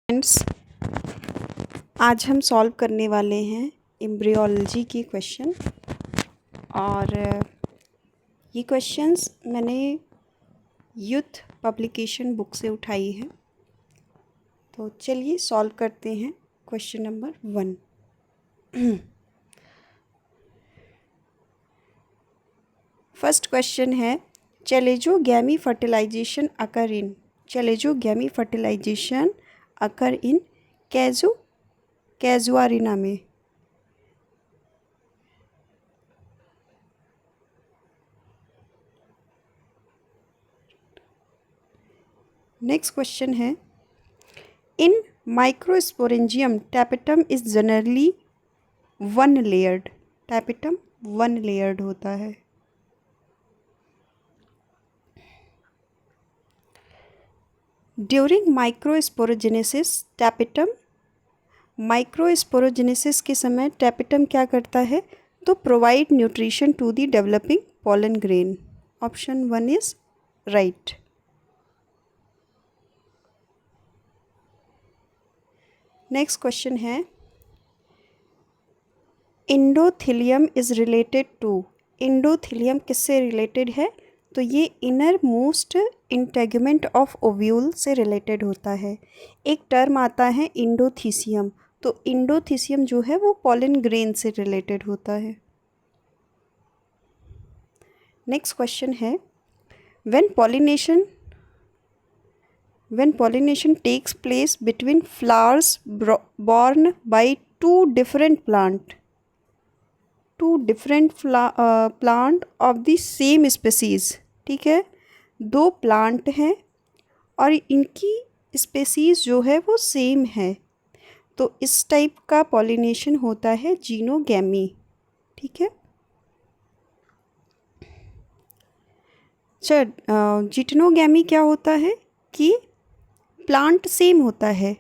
Friends, आज हम solve करने वाले हैं एम्ब्रियोलॉजी की क्वेश्चन। और ये क्वेश्चंस मैंने यूथ पब्लिकेशन बुक से उठाई है। तो चलिए सॉल्व करते हैं क्वेश्चन नंबर 1। फर्स्ट क्वेश्चन है, चलेजोगैमी फर्टिलाइजेशन अकर इन कैजुआरिना में। नेक्स्ट क्वेश्चन है, in microsporangium tapetum is generally one layered. Tapetum one layered होता है। ड्यूरिंग माइक्रोस्पोरोजेनेसिस के समय टैपेटम क्या करता है? तो provide nutrition to the developing pollen grain. Option 1 is right. Next question है, endothelium is related to. Endothelium किससे रिलेटेड है? तो ये innermost integument of ovule से रिलेटेड होता है। एक टर्म आता है इंडोथीसियम, तो इंडोथीसियम जो है वो पॉलन ग्रेन से रिलेटेड होता है। नेक्स्ट क्वेश्चन है, when pollination takes place between flowers born by two different plant of the same species। ठीक है, दो प्लांट हैं और इनकी स्पेसीज जो है वो सेम है, तो इस टाइप का पॉलिनेशन होता है जीनोगैमी। ठीक है, जिटनोगैमी क्या होता है कि प्लांट सेम होता है।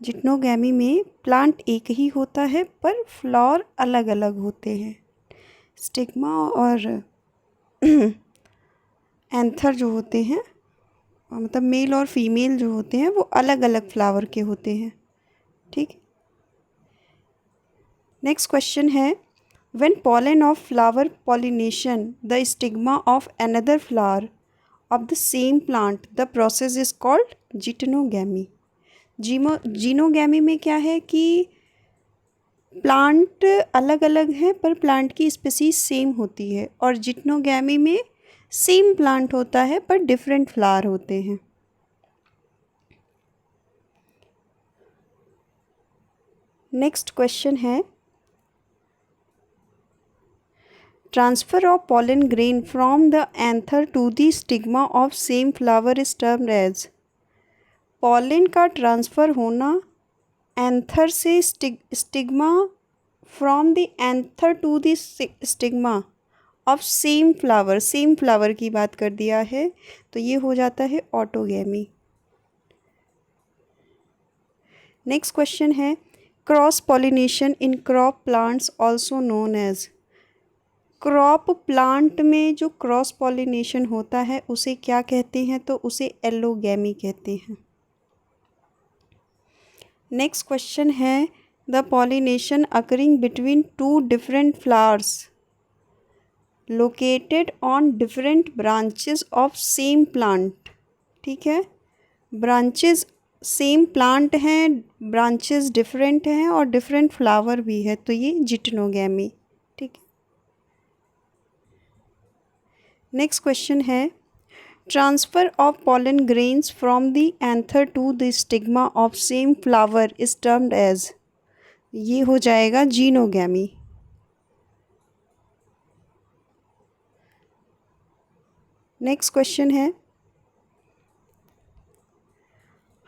जिटनोगैमी में प्लांट एक ही होता है पर फ्लावर अलग अलग होते हैं। स्टिग्मा और एंथर जो होते हैं, मतलब मेल और फीमेल जो होते हैं, वो अलग अलग फ्लावर के होते हैं। ठीक। नेक्स्ट क्वेश्चन है, when pollen of flower pollination the stigma of another flower of the same plant the process is called geitonogamy. Geitonogamy में क्या है कि प्लांट अलग अलग हैं पर प्लांट की स्पीसीज सेम होती है, और जिटनोगैमी में सेम प्लांट होता है पर डिफरेंट फ्लावर होते हैं। नेक्स्ट क्वेश्चन है, transfer of pollen grain from the anther to the stigma of same flower is termed as. Pollen का ट्रांसफ़र होना एंथर से stigma from the anther to the stigma of same flower की बात कर दिया है, तो ये हो जाता है ऑटोगैमी। नेक्स्ट क्वेश्चन है, cross pollination in crop plants also known as. Crop plant में जो क्रॉस पॉलिनेशन होता है उसे क्या कहते हैं? तो उसे एलोगैमी कहते हैं। नेक्स्ट क्वेश्चन है, the pollination occurring between two different flowers located on different branches of same plant. ठीक है, ब्रांचेस सेम प्लांट हैं, ब्रांचेस डिफरेंट हैं और डिफरेंट फ्लावर भी है, तो ये जिटनोगैमी। ठीक है। नेक्स्ट क्वेश्चन है, transfer of pollen grains from the anther to the stigma of same flower is termed as. ये हो जाएगा जीनोगैमी। नेक्स्ट क्वेश्चन है,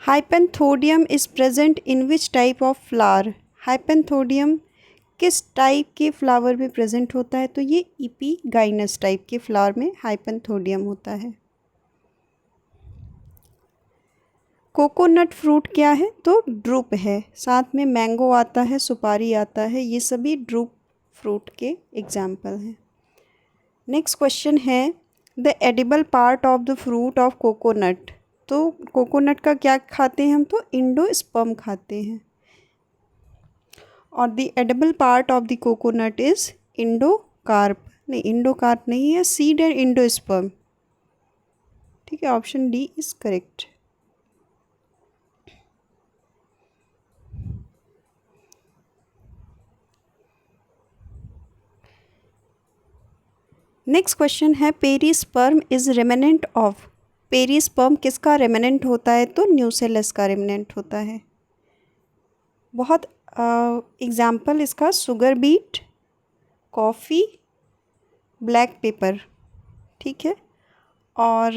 hypanthodium is present in which type of flower. Hypanthodium किस type के flower में present होता है? तो ये इपीगाइनस टाइप के फ्लावर में हाइपेंथोडियम होता है। कोकोनट फ्रूट क्या है? तो ड्रूप है। साथ में मैंगो आता है, सुपारी आता है, ये सभी ड्रूप फ्रूट के एग्जाम्पल हैं। नेक्स्ट क्वेश्चन है, the edible part of the fruit of coconut तो कोकोनट का क्या खाते हैं हम, तो इंडोस्पर्म खाते हैं। और the edible part of the coconut is endocarp, नहीं इंडोकार्प नहीं है, सीड एंड इंडोस्पर्म। ठीक है, option D is correct. Next question है perisperm is remnant of. Perisperm किसका रेमिनेंट होता है, तो न्यूसेलस का रेमिनेंट होता है। बहुत एग्जाम्पल इसका sugar beet, coffee, black pepper. ठीक है, और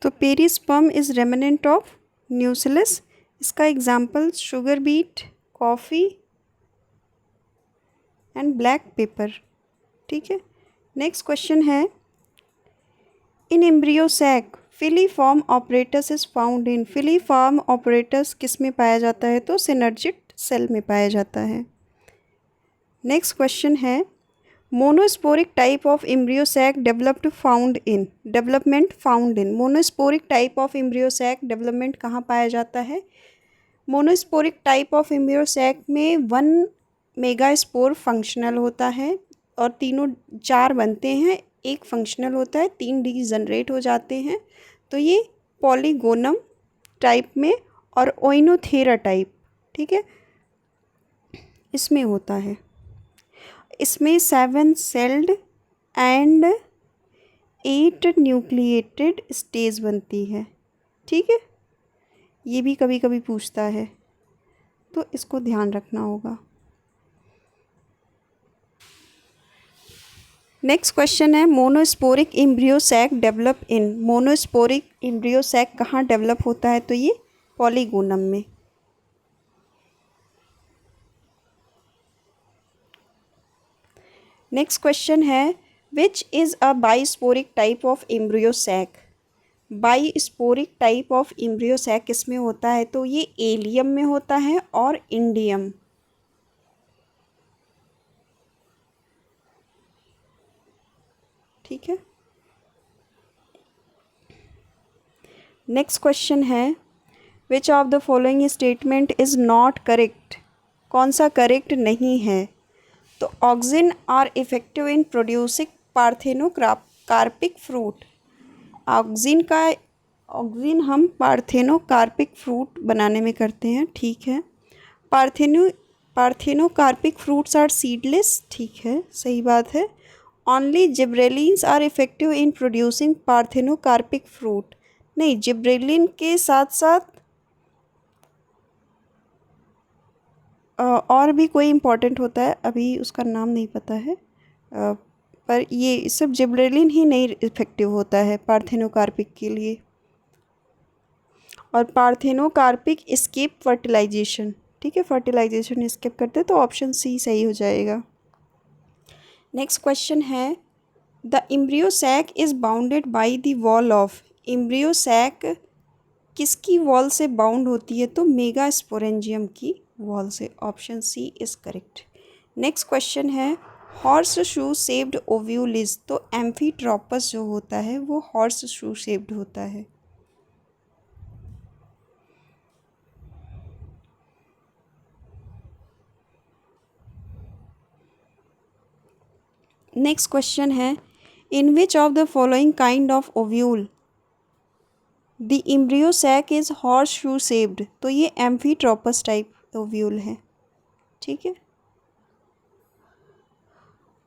तो perisperm is remnant of nucellus. इसका example sugar beet, coffee and black pepper. ठीक है, नेक्स्ट क्वेश्चन है in embryo sac filiform apparatus is found in. Filiform apparatus किस में पाया जाता है, तो सिनर्जिड सेल में पाया जाता है। नेक्स्ट क्वेश्चन है monosporic type of embryo sac developed found in. Development found in, monosporic type of embryo sac development कहाँ पाया जाता है। Monosporic type of embryo sac में 1 मेगास्पोर फंक्शनल होता है और तीनों 4 बनते हैं, एक फंक्शनल होता है, 3 डीजनरेट हो जाते हैं। तो ये पॉलीगोनम टाइप में और ओइनोथेरा टाइप, ठीक है, इसमें होता है। इसमें 7 सेल्ड एंड 8 न्यूक्लिएटेड स्टेज बनती है। ठीक है, ये भी कभी कभी पूछता है, तो इसको ध्यान रखना होगा। नेक्स्ट क्वेश्चन है monosporic embryo sac develop in. Monosporic embryo sac कहाँ डेवलप होता है, तो ये पॉलीगोनम में। नेक्स्ट क्वेश्चन है which is a bisporic type of embryo sac. Bisporic type of embryo sac किसमें होता है, तो ये एलियम में होता है और इंडियम। ठीक है, नेक्स्ट क्वेश्चन है which of the following statement is not correct. कौन सा करेक्ट नहीं है, तो auxin are effective in producing parthenocarpic fruit. Auxin हम पार्थेनोकार्पिक फ्रूट बनाने में करते हैं। ठीक है, पार्थेनोकार्पिक फ्रूट्स आर सीडलेस। ठीक है, सही बात है। Only gibberellins are effective in producing parthenocarpic fruit. नहीं, जिब्रेलिन के साथ साथ और भी कोई इम्पॉर्टेंट होता है, अभी उसका नाम नहीं पता है, पर ये सिर्फ जिब्रेलिन ही नहीं इफेक्टिव होता है पार्थेनोकार्पिक के लिए। और पार्थेनोकार्पिक स्किप फर्टिलाइजेशन। ठीक है, फर्टिलाइजेशन स्किप करते, तो ऑप्शन सी सही हो जाएगा। नेक्स्ट क्वेश्चन है the embryo sac is bounded by the wall of. Embryo sac किसकी वॉल से बाउंड होती है, तो मेगास्पोरेंजियम की वॉल से। Option C is correct. Next question है हॉर्स शू शेप्ड ओव्यूलिस। तो एम्फीट्रोपस जो होता है वो हॉर्स शू शेप्ड होता है। नेक्स्ट क्वेश्चन है in which of the following kind of ovule the embryo sac is horse shoe shaped. तो ये एम्फीट्रोपस टाइप ओव्यूल है। ठीक है,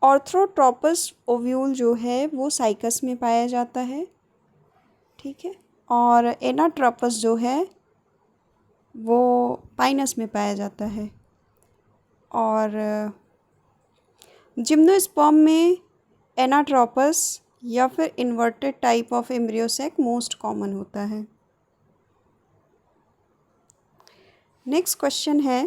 ऑर्थोट्रोपस ओव्यूल जो है वो साइकस में पाया जाता है। ठीक है, और एनाट्रोपस जो है वो पाइनस में पाया जाता है। और जिम्नोस्पर्म में एनाट्रोपस या फिर inverted type of embryo sac most common होता है। नेक्स्ट क्वेश्चन है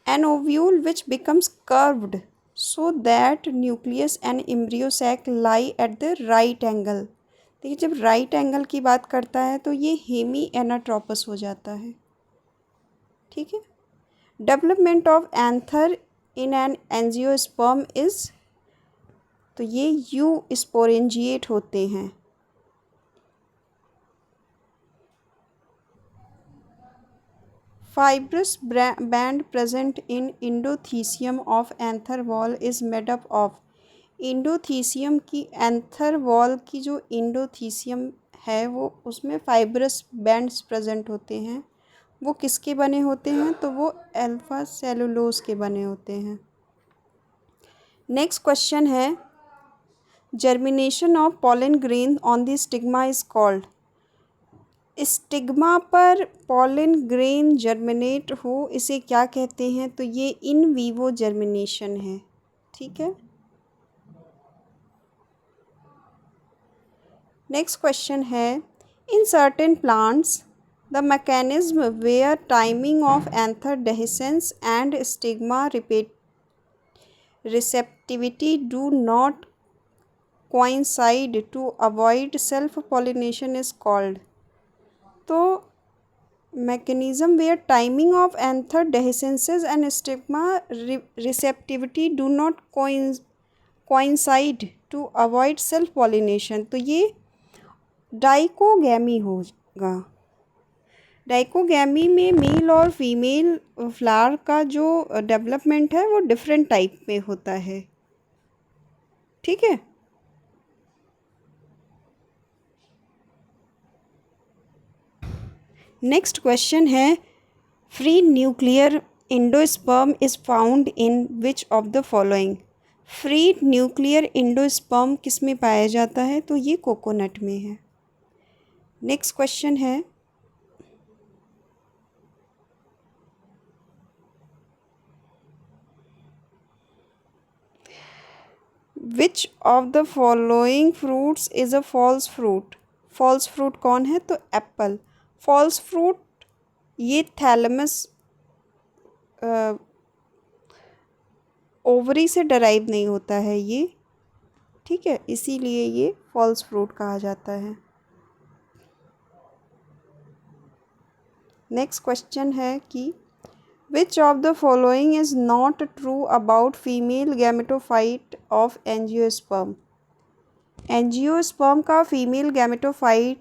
an ovule which becomes curved so that nucleus and embryo sac lie at the right angle. देखिए, जब राइट एंगल की बात करता है तो ये हेमी एनाट्रोपस हो जाता है। ठीक है, development of anther in an angiosperm is तो ये यू स्पोरेंजिएट होते हैं। Fibrous band present in endothelium of anther wall is made up of। इंडोथीसियम की एंथर वॉल की जो इंडोथीसियम है वो उसमें फाइब्रस बैंड्स प्रेजेंट होते हैं। वो किसके बने होते हैं? तो वो अल्फा सेलुलोज के बने होते हैं। नेक्स्ट क्वेश्चन है, germination of pollen grain on the stigma is called. Stigma पर पॉलन ग्रेन जर्मिनेट हो इसे क्या कहते हैं? तो ये इन वीवो जर्मिनेशन है। ठीक है। नेक्स्ट क्वेश्चन है, in certain plants the mechanism where timing of anther dehiscence and stigma receptivity do not coincide to avoid self pollination is called। तो mechanism where timing of anther dehiscences and stigma receptivity do not coincide to avoid self pollination, तो ये dichogamy होगा। Dichogamy में mail और female flower का जो development है वो डिफरेंट टाइप में होता है। ठीक है। नेक्स्ट क्वेश्चन है, free nuclear endosperm is found in which of the following. Free nuclear endosperm किस में पाया जाता है? तो ये कोकोनट में है। नेक्स्ट क्वेश्चन है, which of the following fruits is a false fruit. False fruit कौन है? तो एप्पल। फॉल्स फ्रूट ये थैलेमस ओवरी से डराइव नहीं होता है ये। ठीक है, इसीलिए ये फॉल्स फ्रूट कहा जाता है। नेक्स्ट क्वेश्चन है कि which of the following is not true about female gametophyte of angiosperm. Angiosperm का फीमेल गैमेटोफाइट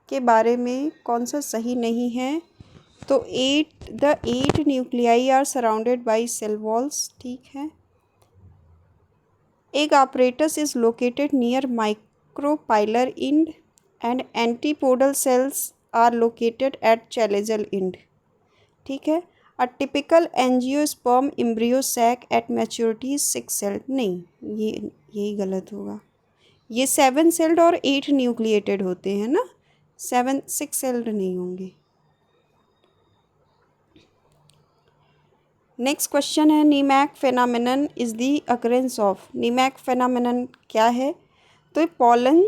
के बारे में कौन सा सही नहीं है? तो the 8 nuclei are surrounded by cell walls. ठीक है। Egg apparatus is located near micropylar end and antipodal cells are located at chalazial end। ठीक है। A typical angiosperm embryo sac at maturity 6 celled. नहीं, ये यही गलत होगा। ये 7 सेल्ड और 8 न्यूक्लिएटेड होते हैं ना, 6 सेल्ड नहीं होंगे। नेक्स्ट क्वेश्चन है, नीमैक फेनामिनन इज द अकरेंस ऑफ। नीमैक फेनामिनन क्या है? तो पॉलन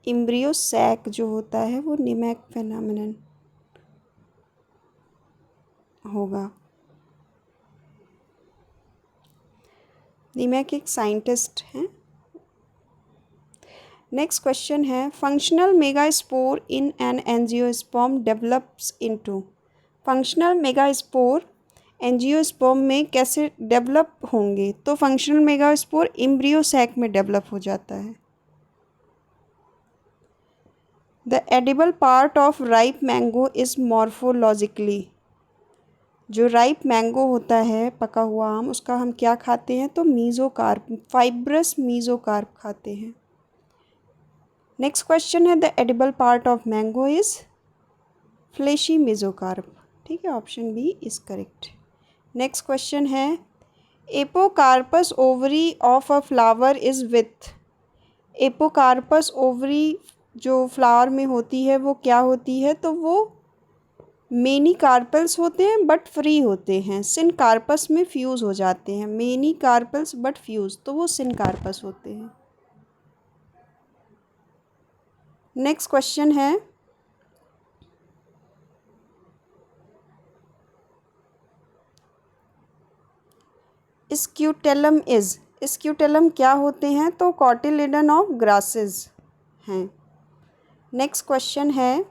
एम्ब्रियो सैक जो होता है वो नीमैक फेनामिनन होगा। नीमैक एक साइंटिस्ट हैं। नेक्स्ट क्वेश्चन है, functional megaspore in an angiosperm develops into. Functional megaspore angiosperm में कैसे डेवलप होंगे? तो फंक्शनल मेगास्पोर एम्ब्रियो सैक में डेवलप हो जाता है। The edible part of ripe mango is morphologically. जो राइप मैंगो होता है, पका हुआ आम, उसका हम क्या खाते हैं? तो मीजोकार्प, फाइब्रस मीजोकार्प खाते हैं। नेक्स्ट क्वेश्चन है, the edible part of mango is fleshy mesocarp. ठीक है, option B is correct. Next question है, apocarpous ovary of a flower is with. Apocarpous ovary जो फ्लावर में होती है वो क्या होती है? तो वो मेनी कार्पल्स होते हैं बट फ्री होते हैं। सिन कार्पस में फ्यूज़ हो जाते हैं। मेनी कार्पल्स बट फ्यूज़, तो वो सिन कार्पस होते हैं। नेक्स्ट क्वेश्चन है, स्क्यूटेलम इज। स्क्यूटेलम क्या होते हैं? तो कॉटिलिडन ऑफ ग्रासेस हैं। नेक्स्ट क्वेश्चन है,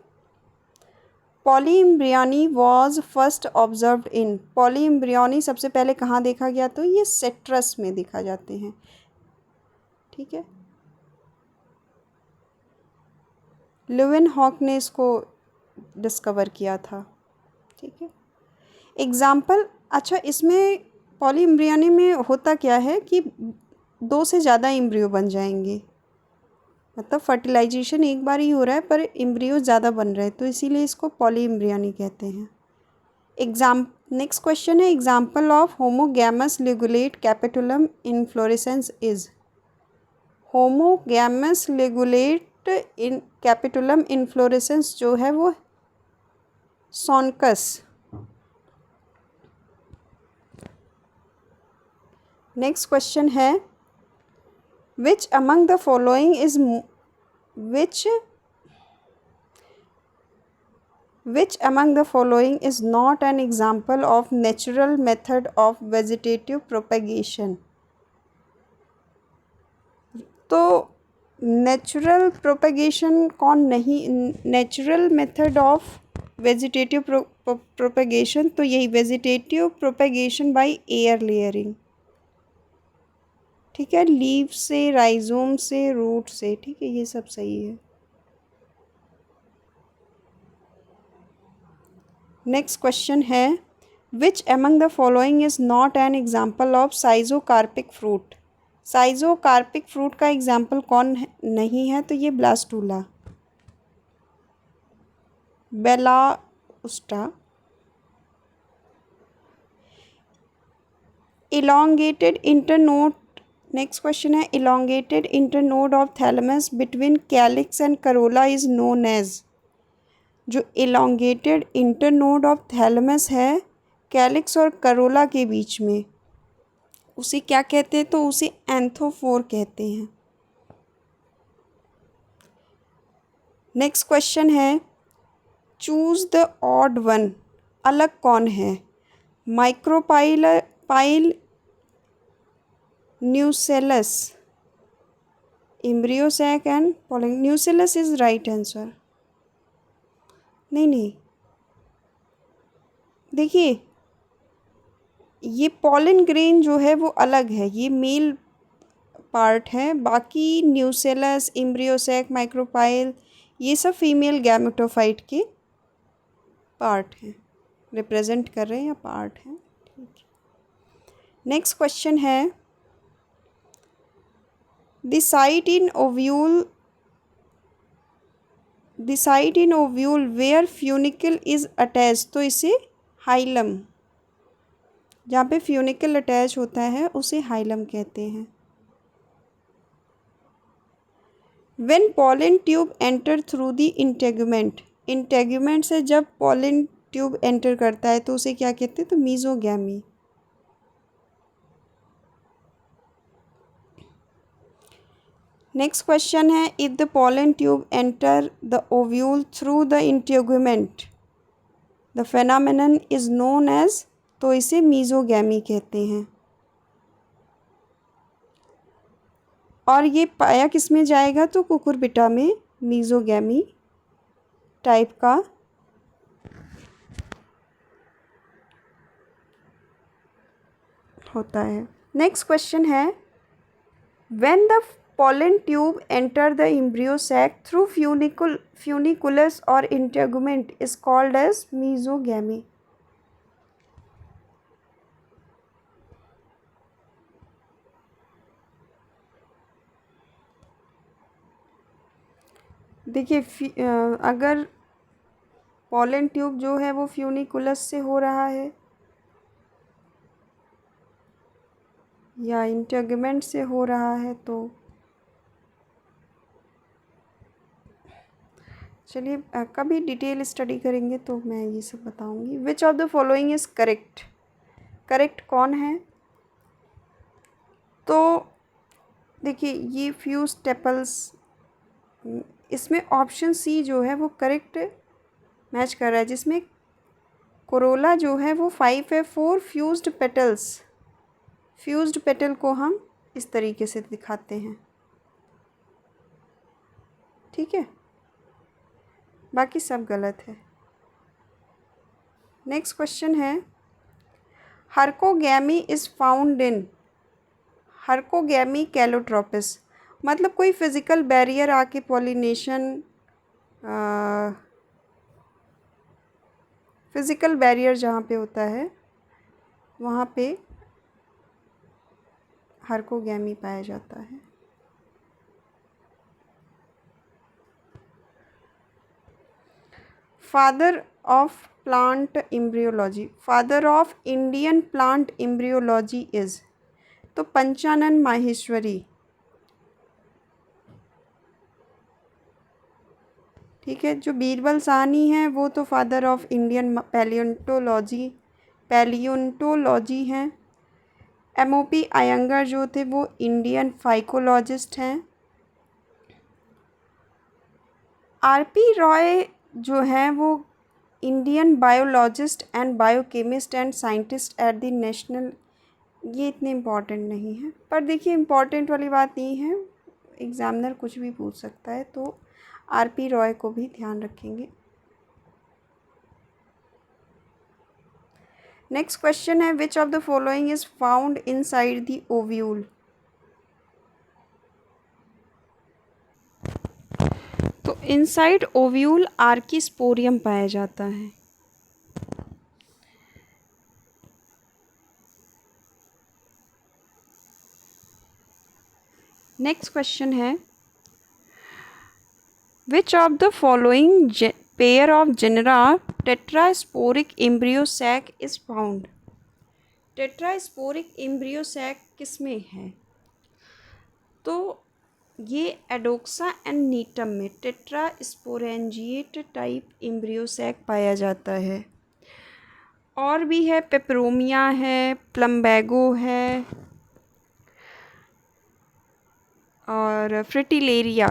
पॉलीइम्ब्रियोनी वॉज फर्स्ट ऑब्जर्व्ड इन। पॉलीइम्ब्रियोनी सबसे पहले कहाँ देखा गया? तो ये सिट्रस में देखा जाते हैं। ठीक है, ल्यूवेनहॉक ने इसको डिस्कवर किया था। ठीक है, एग्ज़ाम्पल। अच्छा, इसमें पॉलीएम्ब्रियोनी में होता क्या है कि 2 से ज़्यादा एम्ब्रियो बन जाएंगे, मतलब फर्टिलाइजेशन एक बार ही हो रहा है पर एम्ब्रियो ज़्यादा बन रहे हैं, तो इसीलिए इसको पॉलीएम्ब्रियोनी कहते हैं। नेक्स्ट क्वेश्चन है, example of homogamous ligulate capitulum inflorescence is. Homogamous ligulate in capitulum inflorescence जो है वो सोनकस। नेक्स्ट क्वेश्चन है, which among the following is Which among the following is not an example of natural method of vegetative propagation? तो natural propagation कौन नहीं, natural method of vegetative propagation, तो यही vegetative propagation by air layering. ठीक है, leave से, rhizome से, root से। ठीक है, ये सब सही है। नेक्स्ट क्वेश्चन है, which among the following is not an example of schizocarpic fruit. Schizocarpic fruit का एग्जाम्पल कौन नहीं है, तो ये ब्लास्टूला, बेलाउस्टा। Elongated internode. नेक्स्ट क्वेश्चन है, elongated internode of thalamus between calyx and corolla is known as. जो इलोंगेटेड इंटरनोड ऑफ थैलेमस है कैलिक्स और करोला के बीच में, उसे क्या कहते हैं, तो उसे एंथोफोर कहते हैं। नेक्स्ट क्वेश्चन है, चूज द ऑड वन। अलग कौन है, पाइल nucellus, embryo sac and pollen. Nucellus is right answer. नहीं, देखिए ये पॉलन ग्रेन जो है वो अलग है, ये मेल पार्ट है, बाकी न्यूसेलस, एम्ब्रियोसैक, माइक्रोपाइल ये सब फीमेल गैमेटोफाइट के पार्ट हैं, रिप्रेजेंट कर रहे हैं या पार्ट हैं। ठीक है, नेक्स्ट क्वेश्चन है, the site in ovule where funicle is attach, तो इसे हाइलम, जहाँ पे फ्यूनिकल अटैच होता है उसे हाइलम कहते हैं। When pollen tube enter through the integument, integument से जब पॉलन ट्यूब एंटर करता है तो उसे क्या कहते हैं, तो मीजोगैमी। नेक्स्ट क्वेश्चन है, if the pollen tube enter the ovule through the integument the phenomenon is known as, तो इसे मीजोगैमी कहते हैं। और ये पाया किस में जाएगा, तो कुकुरबिटा में मीजोगैमी टाइप का होता है। नेक्स्ट क्वेश्चन है, when the pollen tube enter the embryo sac through funiculus or integument is called as mesogamy. देखिए अगर pollen tube जो है वो फ्यूनिकुलस से हो रहा है या इंटेगुमेंट से हो रहा है, तो चलिए कभी डिटेल स्टडी करेंगे तो मैं ये सब बताऊंगी। विच of the following is correct, correct कौन है, तो देखिए ये फ्यूज टेपल्स, इसमें ऑप्शन सी जो है वो करेक्ट मैच कर रहा है, जिसमें कोरोला जो है वो 5 है, 4 फ्यूज्ड पेटल्स। फ्यूज्ड पेटल को हम इस तरीके से दिखाते हैं। ठीक है, बाकी सब गलत है। नेक्स्ट क्वेश्चन है, हर्कोगैमी इज़ फाउंड इन, हर्कोगैमी कैलोट्रोपिस, मतलब कोई फिज़िकल बैरियर आके फिज़िकल बैरियर जहाँ पे होता है वहाँ पे हार्कोगैमी पाया जाता है। Father of plant embryology, father of Indian plant embryology is, तो पंचानन माहेश्वरी। ठीक है, जो बीरबल साहनी है वो तो फादर ऑफ इंडियन पैलियोंटोलॉजी हैं। एमओपी अयंगर जो थे वो इंडियन फाइकोलॉजिस्ट हैं। आरपी रॉय जो हैं वो Indian biologist and biochemist and scientist at the national, ये इतने इम्पॉर्टेंट नहीं है, पर देखिए इम्पॉर्टेंट वाली बात नहीं है, एग्ज़ामिनर कुछ भी पूछ सकता है, तो आरपी रॉय को भी ध्यान रखेंगे। नेक्स्ट क्वेश्चन है, which of the following is found inside the ovule, तो इनसाइड ओव्यूल आर्किस्पोरियम पाया जाता है। नेक्स्ट क्वेश्चन है, which of the following pair of genera tetrasporic embryo sac is found, tetrasporic embryo sac किसमें है, तो ये एडोक्सा एंड नीटम में टेट्रास्पोरेंजिएट टाइप एम्ब्रियो सैक पाया जाता है। और भी है, पेपरोमिया है, प्लम्बैगो है और फ्रिटिलेरिया,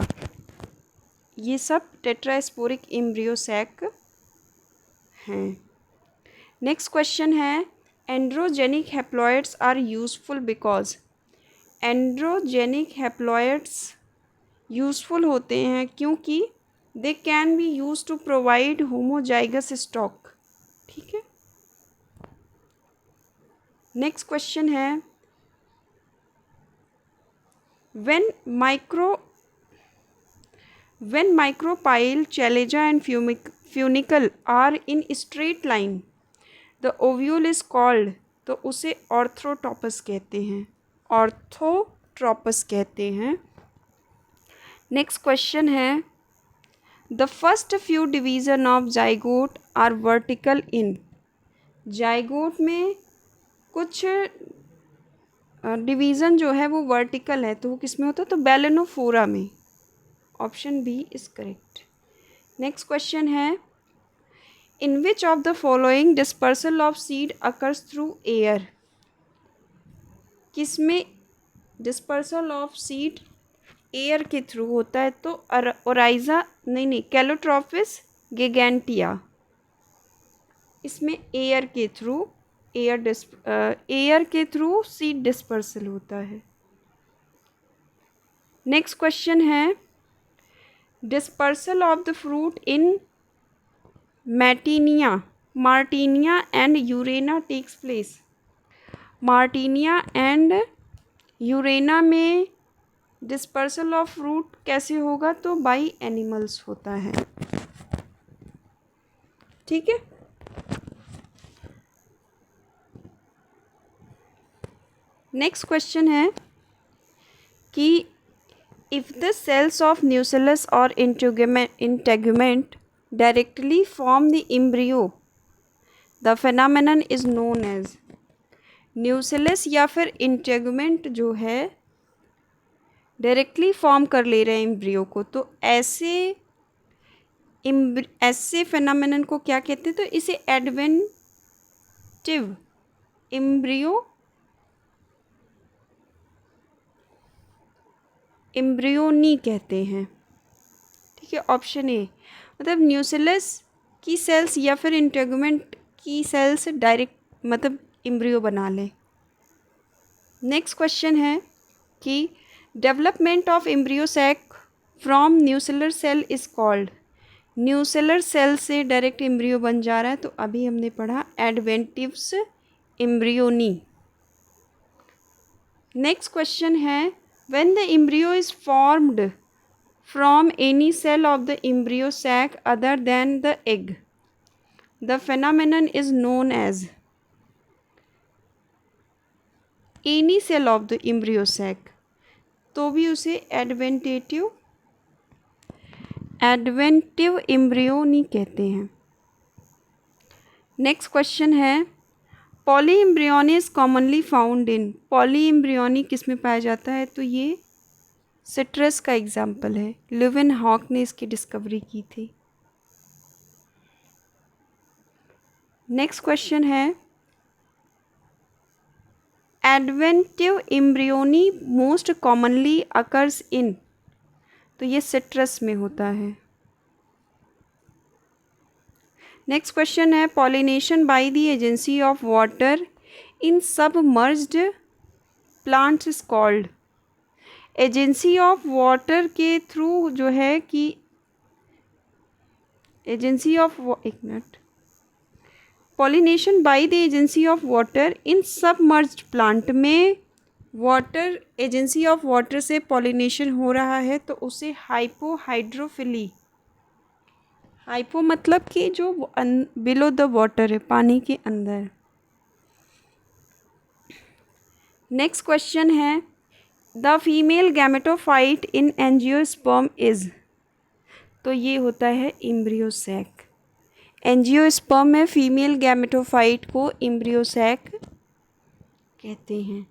ये सब टेट्रास्पोरिक एम्ब्रियो सैक हैं। नेक्स्ट क्वेश्चन है, androgenic haploids are useful because, androgenic haploids useful होते हैं क्योंकि they can be use to provide homozygous stock. ठीक है, नेक्स्ट क्वेश्चन है, when micropyle chalaza and funicle are in straight line the ovule is called, तो उसे orthotropous कहते हैं, ऑर्थोट्रोपस कहते हैं। नेक्स्ट क्वेश्चन है, the first few division of zygote are vertical in, zygote में कुछ डिवीज़न जो है वो वर्टिकल है, तो वो किस में होता है, तो बैलेनोफोरा में, option B is correct. Next question है, in which of the following dispersal of seed occurs through air, किसमें डिस्पर्सल ऑफ सीड एयर के थ्रू होता है, तो ओराइजा कैलोट्रॉपिस गिगेंटिया, इसमें एयर के थ्रू सीड डिस्पर्सल होता है। नेक्स्ट क्वेश्चन है, dispersal of the fruit in Martynia and Urena takes place, Martynia and Urena में डिस्पर्सल ऑफ फ्रूट कैसे होगा, तो बाई एनिमल्स होता है। ठीक है, नेक्स्ट क्वेश्चन है कि if the cells of nucellus और integument directly form the embryo the phenomenon is known as, nucellus या फिर इंटेगुमेंट जो है डायरेक्टली फॉर्म कर ले रहे हैं एम्ब्रियो को, तो ऐसे फेनोमेनन को क्या कहते हैं, तो इसे एडवेंटिव एम्ब्रियोनी कहते हैं। ठीक है, ऑप्शन ए, मतलब न्यूसेलस की सेल्स या फिर इंटेगुमेंट की सेल्स डायरेक्ट मतलब एम्ब्रियो बना लें। नेक्स्ट क्वेश्चन है कि development of embryo sac from nucellar cell is called, nucellar cell से डायरेक्ट एम्ब्रियो बन जा रहा है, तो अभी हमने पढ़ा एडवेंटिव्स एम्ब्रियोनी। नेक्स्ट क्वेश्चन है, When the embryo is formed from any cell of the embryo sac other than the egg, the phenomenon is known as any cell of the embryo sac, तो भी उसे adventive embryony कहते हैं। Next question है poly embryony is commonly found in, poly embryony किस में पाया जाता है, तो ये सिट्रस का एग्जाम्पल है। ल्यूवेनहॉक ने इसकी डिस्कवरी की थी। नेक्स्ट क्वेश्चन है adventive embryony most commonly occurs in, तो ये सिट्रस में होता है। नेक्स्ट क्वेश्चन है pollination by the agency of water in submerged plants is called, agency of water के थ्रू जो है कि एजेंसी ऑफ एक minute pollination by the agency of water in submerged plant में वाटर एजेंसी ऑफ वाटर से pollination हो रहा है तो उसे हाइपोहाइड्रोफिली, हाइपो मतलब कि जो बिलो द वाटर है, पानी के अंदर। नेक्स्ट क्वेश्चन है the female gametophyte in angiosperm is, तो ये होता है एम्ब्रियोसैक। एंजियोस्पर्म में फीमेल गैमेटोफाइट को एम्ब्रियोसैक कहते हैं।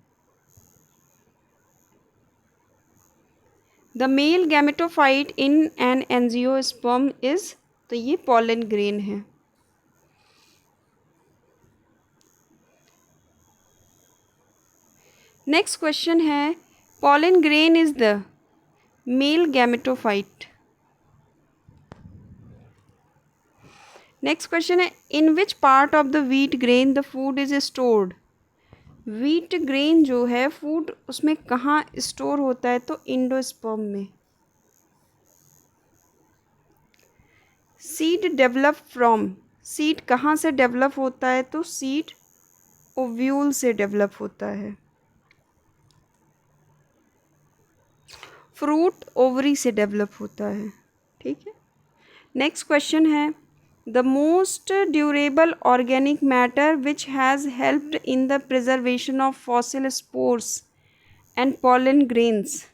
The male gametophyte in an angiosperm is, तो ये पॉलन ग्रेन है। नेक्स्ट क्वेश्चन है pollen grain is the male gametophyte. Next question है in which part of the wheat grain the food is stored, wheat grain जो है food उसमें कहाँ store होता है, तो इंडोस्पर्म में। सीड डेवलप फ्रॉम, सीड कहाँ से डेवलप होता है, तो सीड ओव्यूल से डेवलप होता है। फ्रूट ओवरी से डेवलप होता है। ठीक है। नेक्स्ट क्वेश्चन है the most durable organic matter which has helped in the preservation of fossil spores and pollen grains,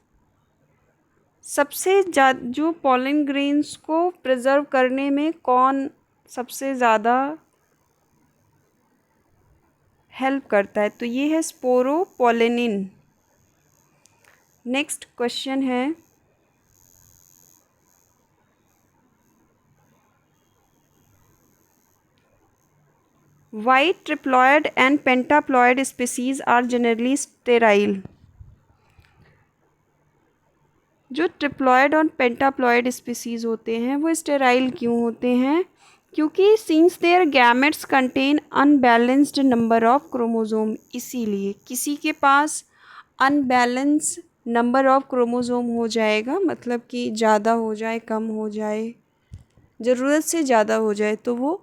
सबसे जो पॉलन ग्रेन्स को प्रिजर्व करने में कौन सबसे ज़्यादा हेल्प करता है, तो ये है स्पोरोपोलेनिन। नेक्स्ट क्वेश्चन है why triploid and pentaploid species are generally sterile, जो ट्रिप्लॉयड और पेंटाप्लॉयड स्पीसीज होते हैं वो स्टेराइल क्यों होते हैं, क्योंकि since their gametes contain unbalanced number of chromosome, इसीलिए किसी के पास अनबैलेंस नंबर ऑफ क्रोमोसोम हो जाएगा, मतलब कि ज़्यादा हो जाए कम हो जाए, ज़रूरत से ज़्यादा हो जाए तो वो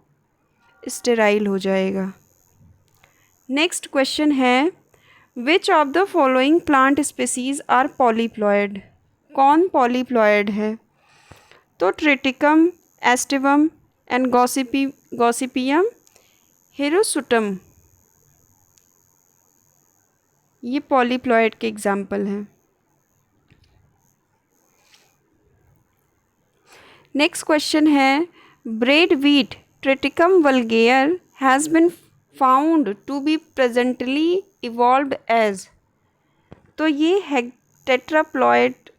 स्टेराइल हो जाएगा। नेक्स्ट क्वेश्चन है which of the following plant species are polyploid, कौन पॉलीप्लॉयड है, तो Triticum, aestivum and Gossypium hirsutum, ये पॉलीप्लॉयड के एग्जाम्पल हैं। नेक्स्ट क्वेश्चन है bread wheat Triticum vulgare has been found to be presently evolved as, तो ये है टेट्राप्लॉयड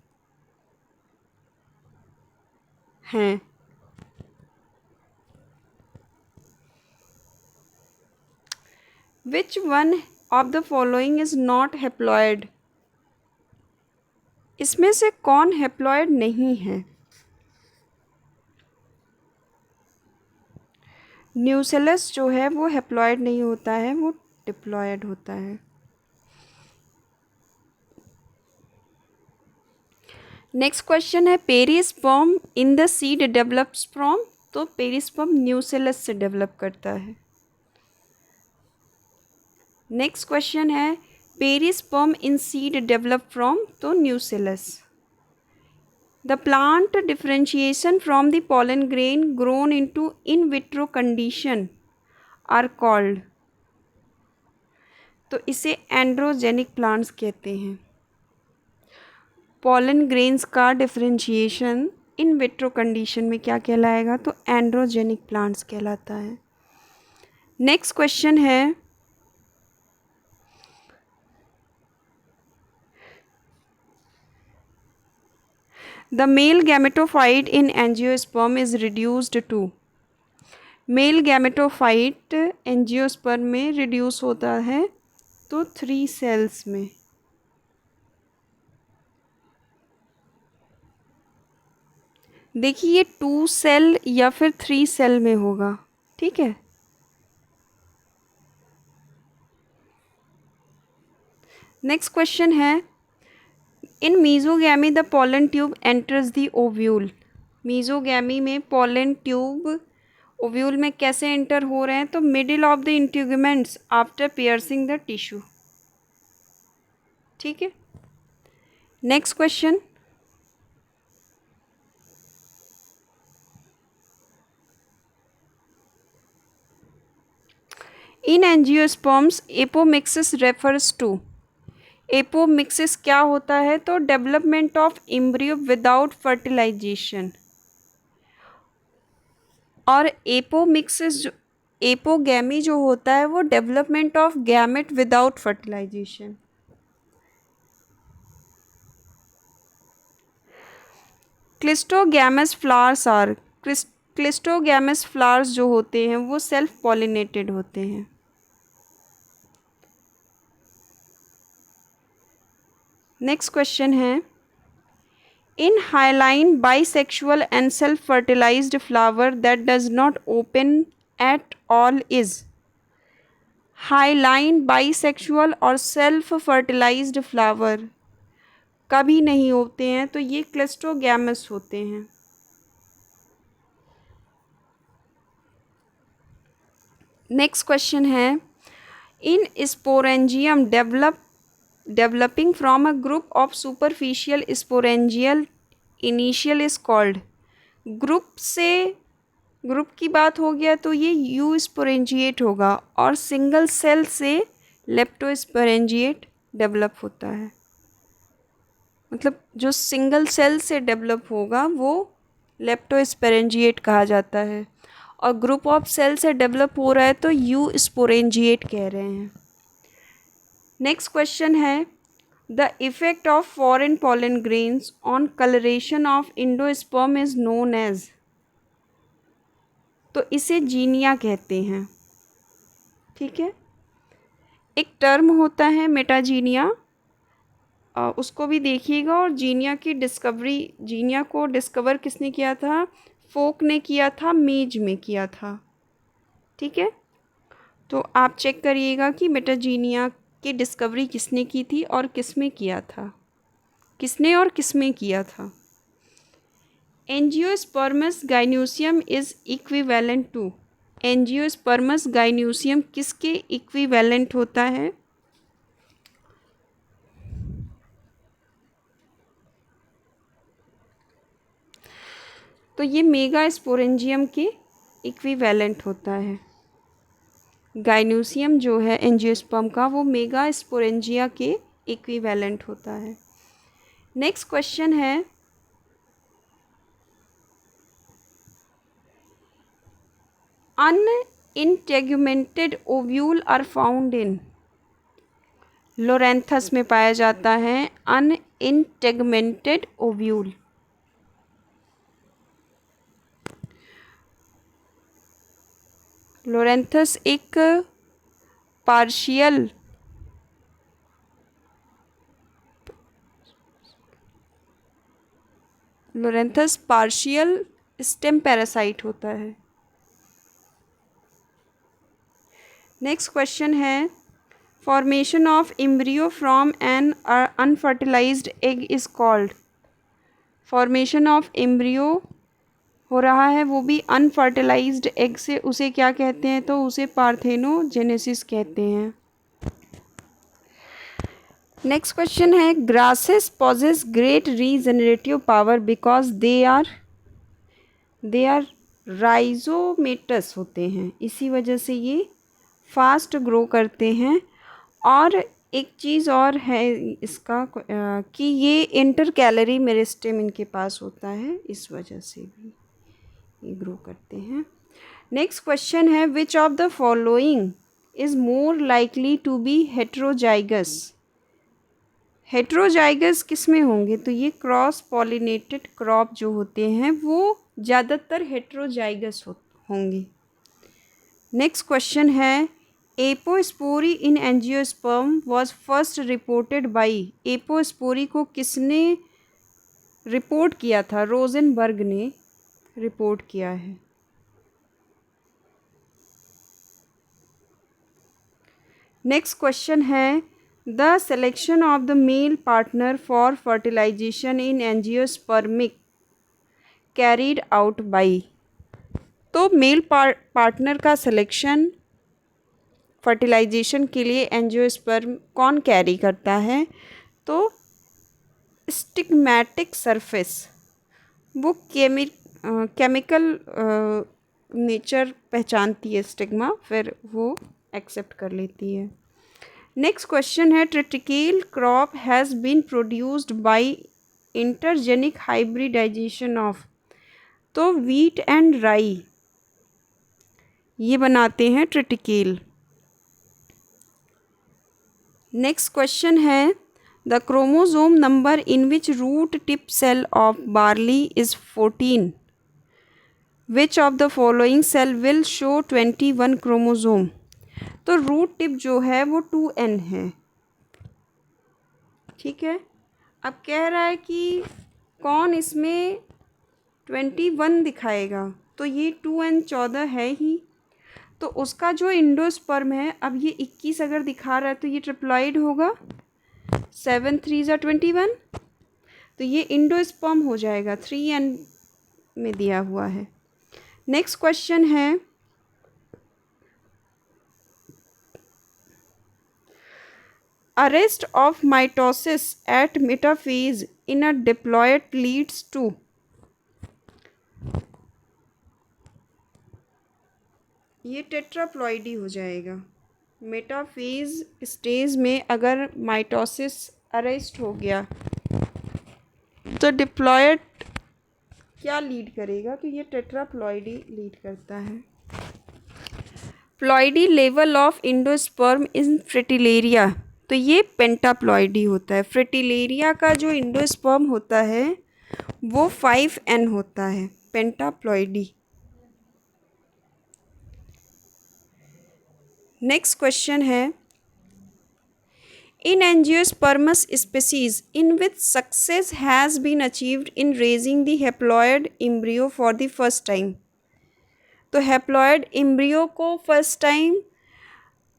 हैं। Which one of the following is not haploid, इसमें से कौन हैप्लॉयड नहीं है, न्यूसेलस जो है वो हैप्लॉयड नहीं होता है, वो डिप्लॉयड होता है। नेक्स्ट क्वेश्चन है perisperm in the seed develops from, तो पेरिस्पर्म न्यूसेलस से डेवलप करता है। नेक्स्ट क्वेश्चन है perisperm in seed develop from, तो nucellus. The plant differentiation from the pollen grain grown into in vitro condition are called, तो इसे androgenic plants कहते हैं। पॉलन ग्रेन्स का डिफरेंशिएशन इन विट्रो कंडीशन में क्या कहलाएगा, तो एंड्रोजेनिक प्लांट्स कहलाता है। नेक्स्ट क्वेश्चन है, the male gametophyte in angiosperm is reduced to, male gametophyte angiosperm में रिड्यूस होता है तो 3 सेल्स में। देखिए ये 2 सेल या फिर 3 सेल में होगा, ठीक है। नेक्स्ट क्वेश्चन है, in mesogamy the pollen tube enters the ovule, mesogamy में पोलन ट्यूब ओव्यूल में कैसे एंटर हो रहे हैं, तो middle of the integuments after piercing the tissue, ठीक है। Next question, in angiosperms apomixis refers to, apomixis क्या होता है, तो development of embryo without fertilization, और एपोमिक्सिस जो एपोगैमी जो होता है वो development of gamete without fertilization. Cleistogamous flowers are, cleistogamous flowers जो होते हैं वो सेल्फ पॉलिनेटेड होते हैं। नेक्स्ट क्वेश्चन है, in hyaline bisexual and self fertilized flower that does not open at all is, hyaline bisexual और सेल्फ फर्टिलाइज्ड फ्लावर कभी नहीं होते हैं तो ये क्लिस्टोगैमस होते हैं। नेक्स्ट क्वेश्चन है, in sporangium developing from a group of superficial sporangial initial is called, group की बात हो गया तो ये यू स्पोरेंजिएट होगा, और सिंगल सेल से लेप्टोस्पोरेंजिएट डेवलप होता है, मतलब जो सिंगल सेल से डेवलप होगा वो लेप्टोस्पोरेंजिएट कहा जाता है, और ग्रुप ऑफ सेल से डेवलप हो रहा है तो यू स्पोरेंजिएट कह रहे हैं। नेक्स्ट क्वेश्चन है, the effect of foreign pollen grains on coloration of endosperm is known as, तो इसे जीनिया कहते हैं, ठीक है। एक टर्म होता है मेटाजीनिया, उसको भी देखिएगा, और जीनिया को डिस्कवर किसने किया था, फोक ने किया था, मेज में किया था, ठीक है। तो आप चेक करिएगा कि मेटाजीनिया की डिस्कवरी किसने की थी और किसमें किया था, किसने और किसमें किया था। Angiosperms gynoecium is equivalent to, angiosperms gynoecium किसके इक्विवेलेंट होता है, तो ये मेगा स्पोरेंजियम के इक्विवेलेंट होता है। गाइनोसियम जो है एंजियोस्पर्म का वो मेगा स्पोरेंजिया के इक्विवेलेंट होता है। नेक्स्ट क्वेश्चन है, अनइंटेगुमेंटेड ओव्यूल आर फाउंड इन, लोरेंथस में पाया जाता है अनइंटेगुमेंटेड ओव्यूल। लोरेंथस एक पार्शियल स्टेम पैरासाइट होता है। नेक्स्ट क्वेश्चन है, formation of embryo from an unfertilized egg is called, formation of embryo हो रहा है वो भी अनफर्टिलाइज्ड एग से, उसे क्या कहते हैं, तो उसे पार्थेनोजेनेसिस कहते हैं। नेक्स्ट क्वेश्चन है grasses possess great regenerative power because they are rhizomatous होते हैं, इसी वजह से ये फास्ट ग्रो करते हैं। और एक चीज़ और है इसका कि ये इंटर कैलोरी मेरिस्टेम इनके पास होता है, इस वजह से भी ये ग्रो करते हैं। नेक्स्ट क्वेश्चन है which of the following is more likely to be heterozygous. Heterozygous किस में होंगे, तो ये क्रॉस पॉलिनेटेड क्रॉप जो होते हैं वो ज़्यादातर हेट्रोजाइगस होंगे। नेक्स्ट क्वेश्चन है apospory in angiosperm was first reported by. Apospory को किसने रिपोर्ट किया था, रोजनबर्ग ने रिपोर्ट किया है। नेक्स्ट क्वेश्चन है the selection of the male partner for fertilization in angiospermic carried out by. तो मेल पार्टनर का सिलेक्शन फर्टिलाइजेशन के लिए एंजियोस्पर्म कौन कैरी करता है, तो स्टिग्मैटिक सरफेस, वो केमिकल नेचर पहचानती है स्टिग्मा, फिर वो एक्सेप्ट कर लेती है। नेक्स्ट क्वेश्चन है triticale crop has been produced by intergeneric hybridization of. तो वीट एंड राई ये बनाते हैं ट्रिटिकेल। नेक्स्ट क्वेश्चन है the chromosome number in which root tip cell of barley is 14। Which of the following cell will show 21 chromosome. तो root tip जो है वो 2n है, ठीक है। अब कह रहा है कि कौन इसमें 21 दिखाएगा, तो ये 2n 14 है ही, तो उसका जो इंडोस्पर्म है, अब ये 21 अगर दिखा रहा है तो ये ट्रिप्लॉइड होगा, 7 3 ज़ा 21, तो ये इंडोस्पर्म हो जाएगा, 3n में दिया हुआ है। नेक्स्ट क्वेश्चन है arrest of mitosis at metaphase in a diploid leads to. ये टेट्राप्लॉइडी हो जाएगा। मेटाफेज स्टेज में अगर माइटोसिस अरेस्ट हो गया तो डिप्लॉयड क्या लीड करेगा, तो ये टेट्राप्लॉइडी लीड करता है। Ploidy level of endosperm in Fritillaria, तो ये पेंटाप्लॉइडी होता है। फ्रिटिलेरिया का जो इंडोस्पर्म होता है वो 5n होता है, पेंटाप्लॉइडी। नेक्स्ट क्वेश्चन है in angiosperms species in which success has been achieved in raising the haploid embryo for the first time. तो हैप्लॉयड एम्ब्रियो को फर्स्ट टाइम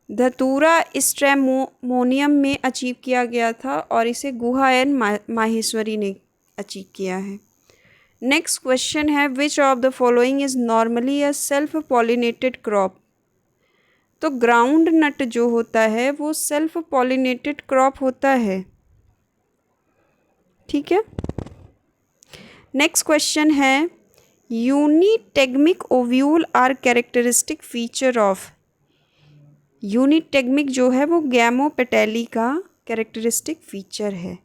धतूरा स्ट्रेमोनियम में अचीव किया गया था और इसे गुहा एन माहेश्वरी ने अचीव किया है। नेक्स्ट क्वेश्चन है which of the following is normally a self pollinated crop. तो ग्राउंड नट जो होता है वो सेल्फ पॉलिनेटेड क्रॉप होता है, ठीक है। नेक्स्ट क्वेश्चन है unitegmic ovule are characteristic feature of. Unitegmic जो है वो गैमोपेटेली का कैरेक्टरिस्टिक फीचर है।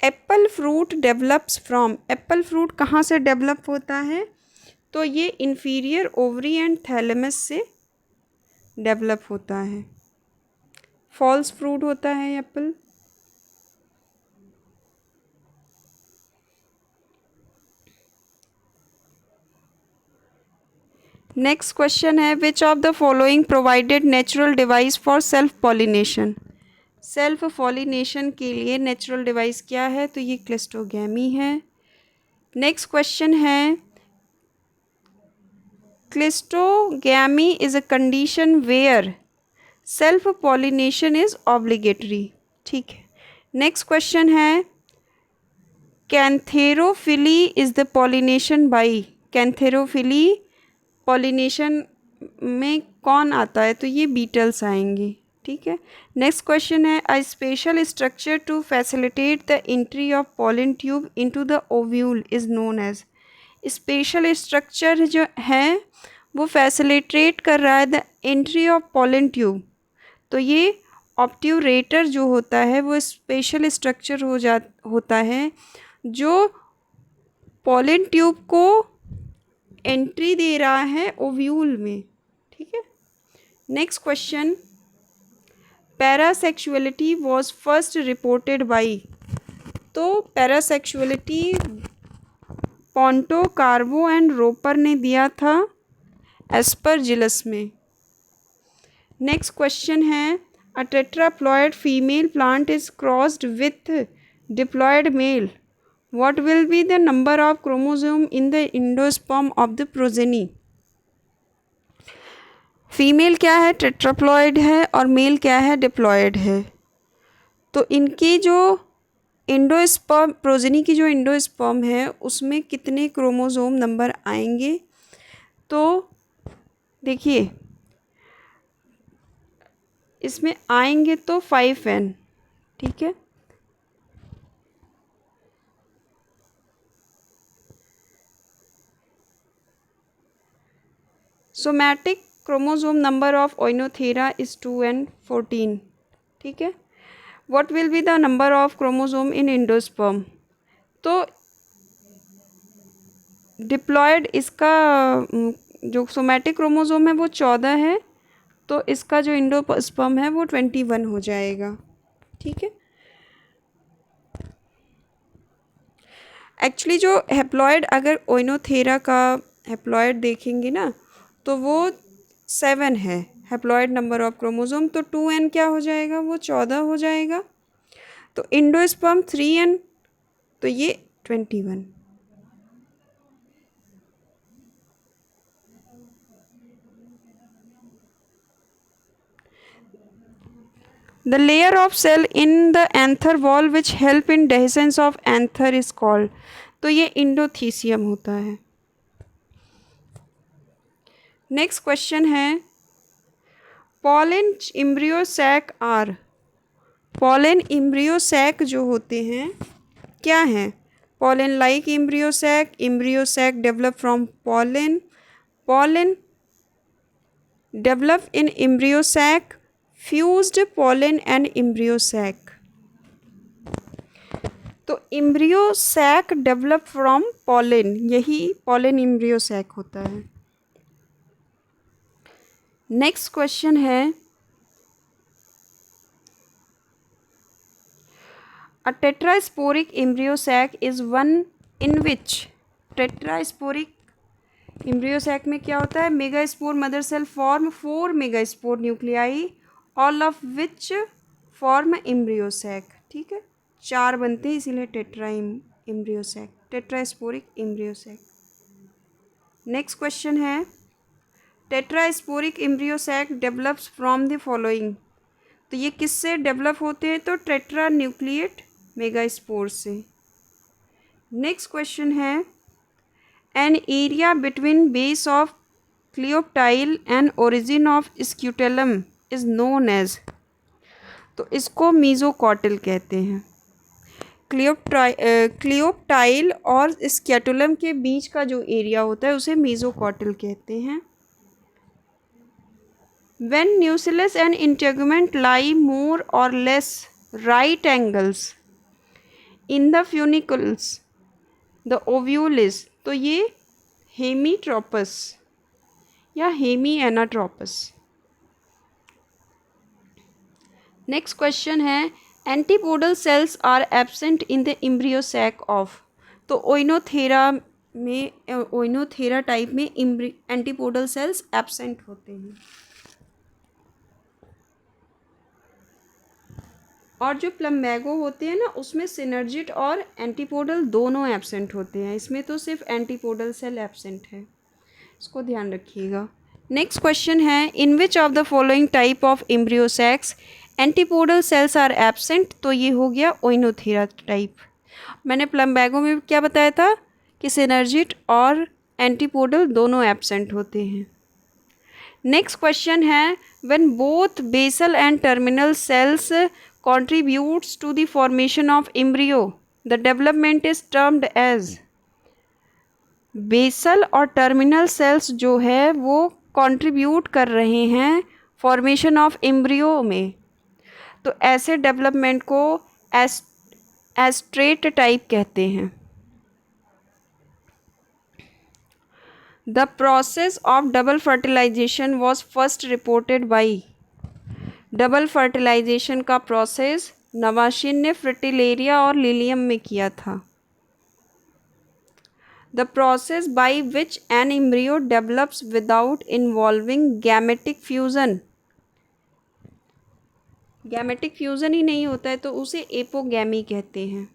Apple fruit develops from. Apple fruit कहाँ से डेवलप होता है, तो ये इन्फीरियर ओवरी एंड थैलेमस से डेवलप होता है। फॉल्स फ्रूट होता है एप्पल। नेक्स्ट क्वेश्चन है which of the following provided natural device for self pollination. Self pollination के लिए नेचुरल डिवाइस क्या है, तो ये क्लिस्टोगैमी है। नेक्स्ट क्वेश्चन है cleistogamy is a condition where self pollination is obligatory, ठीक है। नेक्स्ट क्वेश्चन है cantharophily is the pollination by. Cantharophily pollination में कौन आता है, तो ये बीटल्स आएंगे। ठीक है। नेक्स्ट क्वेश्चन है, a special structure to facilitate the entry of pollen tube into the ovule is known as. Special structure जो है वो फैसिलिटेट कर रहा है the entry of pollen tube, तो ये ऑब्ट्यूरेटर जो होता है वो स्पेशल स्ट्रक्चर होता है जो पॉलन ट्यूब को एंट्री दे रहा है ओव्यूल में। ठीक है। Next question, parasexuality was first reported by. तो पैरासेक्सुअलिटी पॉन्टो, कार्बो एंड रोपर ने दिया था एस्परजिलस में। नेक्स्ट क्वेश्चन है, a tetraploid female plant is crossed with diploid male, what will be the number of chromosome in the endosperm of the progeny. Female क्या है, tetraploid है, और मेल क्या है, डिप्लॉयड है। तो इनकी जो एंडोस्पर्म, प्रोजेनी की जो एंडोस्पर्म है उसमें कितने क्रोमोसोम नंबर आएंगे, तो देखिए इसमें आएंगे तो 5n। ठीक है। Somatic chromosome number of Oenothera is 2 and 14। ठीक है। What will be the number of chromosome in endosperm, तो डिप्लॉयड इसका जो सोमैटिक क्रोमोसोम है वो 14 है, तो इसका जो एंडोस्पर्म है वो 21 हो जाएगा। ठीक है। एक्चुअली जो हेप्लॉयड, अगर ओइनोथेरा का हेप्लॉयड देखेंगे ना तो वो 7 है हेप्लॉयड नंबर ऑफ क्रोमोसोम, तो 2n क्या हो जाएगा, वो 14 हो जाएगा। तो एंडोस्पर्म 3n, तो ये 21। The layer of cell in the anther wall which help in dehiscence of anther is called, तो ये इंडोथीसियम होता है। नेक्स्ट क्वेश्चन है, pollen embryo sac are. Pollen embryo sac जो होते हैं क्या हैं, pollen like embryo sac develop from pollen, pollen develop in embryo sac, fused pollen and embryo sac. तो embryo sac develop from pollen, यही pollen embryo sac होता है। Next question है, a tetrasporic embryo sac is one in which. Tetrasporic embryo sac में क्या होता है, megaspore mother cell form 4 megaspore nuclei, all of which form embryo sac. ठीक है, 4 बनते हैं इसीलिए embryo sac, tetrasporic embryo sac. Next question है, tetrasporic embryo sac develops from the following. तो ये किससे डेवलप होते हैं, तो टेट्रा न्यूक्लिएट मेगास्पोर से। नेक्स्ट क्वेश्चन है, an area between base of coleoptile and origin of scutellum is known as. तो इसको मीजोकॉटिल कहते हैं। क्लियोप्टाइल और स्क्यूटेलम के बीच का जो एरिया होता है उसे मीजोकॉटिल कहते हैं। When nucleus and integument lie more or less right angles in the funicles, the ovule is, तो ये हेमीट्रोपस या हेमीएनाट्रोपस। नेक्स्ट क्वेश्चन है, antipodal cells are absent in the embryo sac of. तो ओइनोथेरा टाइप में antipodal cells absent होते हैं, और जो प्लम्बैगो होते हैं ना उसमें सिनर्जिट और एंटीपोडल दोनों एब्सेंट होते हैं। इसमें तो सिर्फ एंटीपोडल सेल एब्सेंट है, इसको ध्यान रखिएगा। नेक्स्ट क्वेश्चन है, in which of the following type of embryo sacs antipodal cells are absent. तो ये हो गया ओइनोथेरा टाइप। मैंने प्लम्बैगो में क्या बताया था कि सिनर्जिट और एंटीपोडल दोनों एब्सेंट होते हैं। नेक्स्ट क्वेश्चन है when both basal and terminal cells contributes to the formation of embryo, the development is termed as। Basal और टर्मिनल सेल्स जो है वो कंट्रीब्यूट कर रहे हैं फॉर्मेशन ऑफ एम्ब्रियो में, तो ऐसे डेवलपमेंट को एस्ट्रेट टाइप कहते हैं। The process of double fertilization was first reported by. Double fertilization का प्रोसेस नवाशिन ने फ्रिटिलेरिया और लिलियम में किया था। The process by which an embryo develops without involving gametic fusion. Gametic fusion ही नहीं होता है तो उसे एपोगैमी कहते हैं।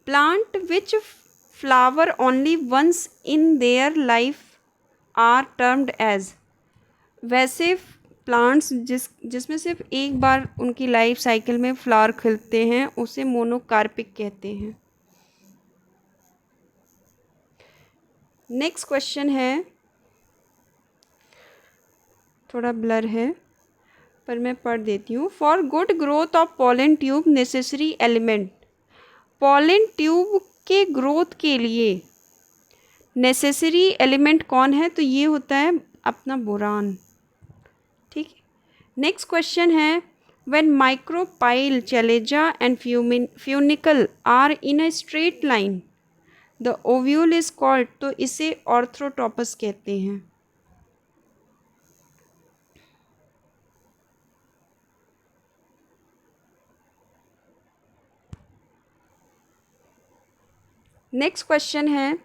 Plant which flower only once in their life are termed as. वैसे प्लांट्स जिसमें सिर्फ एक बार उनकी लाइफ साइकिल में फ्लावर खिलते हैं उसे मोनोकार्पिक कहते हैं। नेक्स्ट क्वेश्चन है, थोड़ा ब्लर है पर मैं पढ़ देती हूँ। For good growth of pollen tube necessary element. Pollen tube के ग्रोथ के लिए नेसेसरी एलिमेंट कौन है, तो ये होता है अपना बोरान। ठीक है। नेक्स्ट क्वेश्चन है when micropyle chalaza and funicle are in a straight line the ovule is called, तो इसे ऑर्थ्रोटॉपस कहते हैं। नेक्स्ट क्वेश्चन है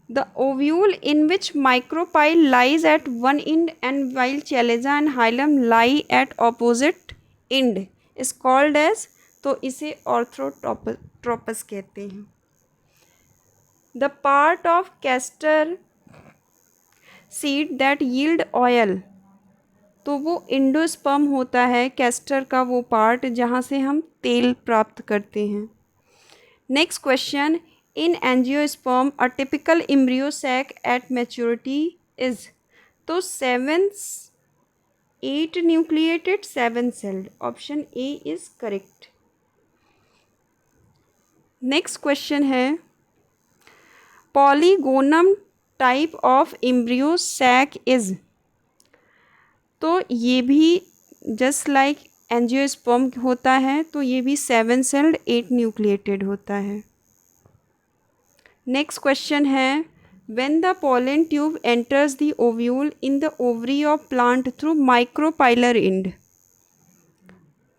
the ovule in which micropyle lies at one end and while chalaza and hilum lie at opposite end is called as, तो इसे orthotropous कहते हैं। The part of castor seed that yield oil, तो वो endosperm होता है castor का वो पार्ट जहाँ से हम तेल प्राप्त करते हैं। Next question, in angiosperm a typical embryo sac at maturity is, तो 8 nucleated 7 celled, option A is correct. Next question है polygonum type of embryo sac is, तो ये भी जस्ट लाइक एंजियोस्पर्म होता है, तो ये भी 7 सेल्ड 8 न्यूक्लिएटेड होता है। नेक्स्ट क्वेश्चन है when the pollen tube enters the ovule in the ovary of plant through micropylar end.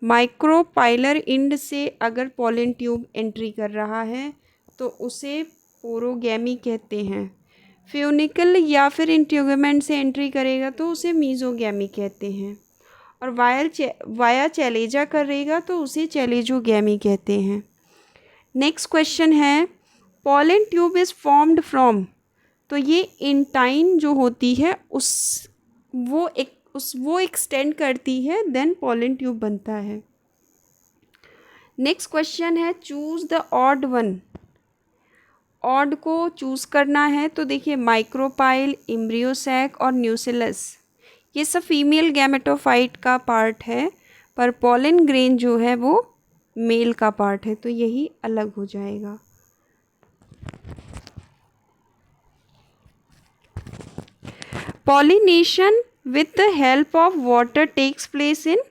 Micropylar end से अगर पॉलन ट्यूब एंट्री कर रहा है तो उसे पोरोगैमी कहते हैं। फ्यूनिकल या फिर इंट्यूगमेंट से एंट्री करेगा तो उसे मीजोगैमी कहते हैं, और वाया चैलेजा करेगा तो उसे चैलेजोगैमी कहते हैं। नेक्स्ट क्वेश्चन है pollen tube is formed from, तो ये इंटाइन जो होती है वो एक्सटेंड करती है, देन पॉलन ट्यूब बनता है। नेक्स्ट क्वेश्चन है choose the odd one. Odd को चूज़ करना है तो देखिए माइक्रोपाइल, एम्ब्रियोसैक और न्यूसिलस ये सब फीमेल गैमेटोफाइट का पार्ट है, पर पॉलन ग्रेन जो है वो मेल का पार्ट है, तो यही अलग हो जाएगा। Pollination with the help of water takes place in,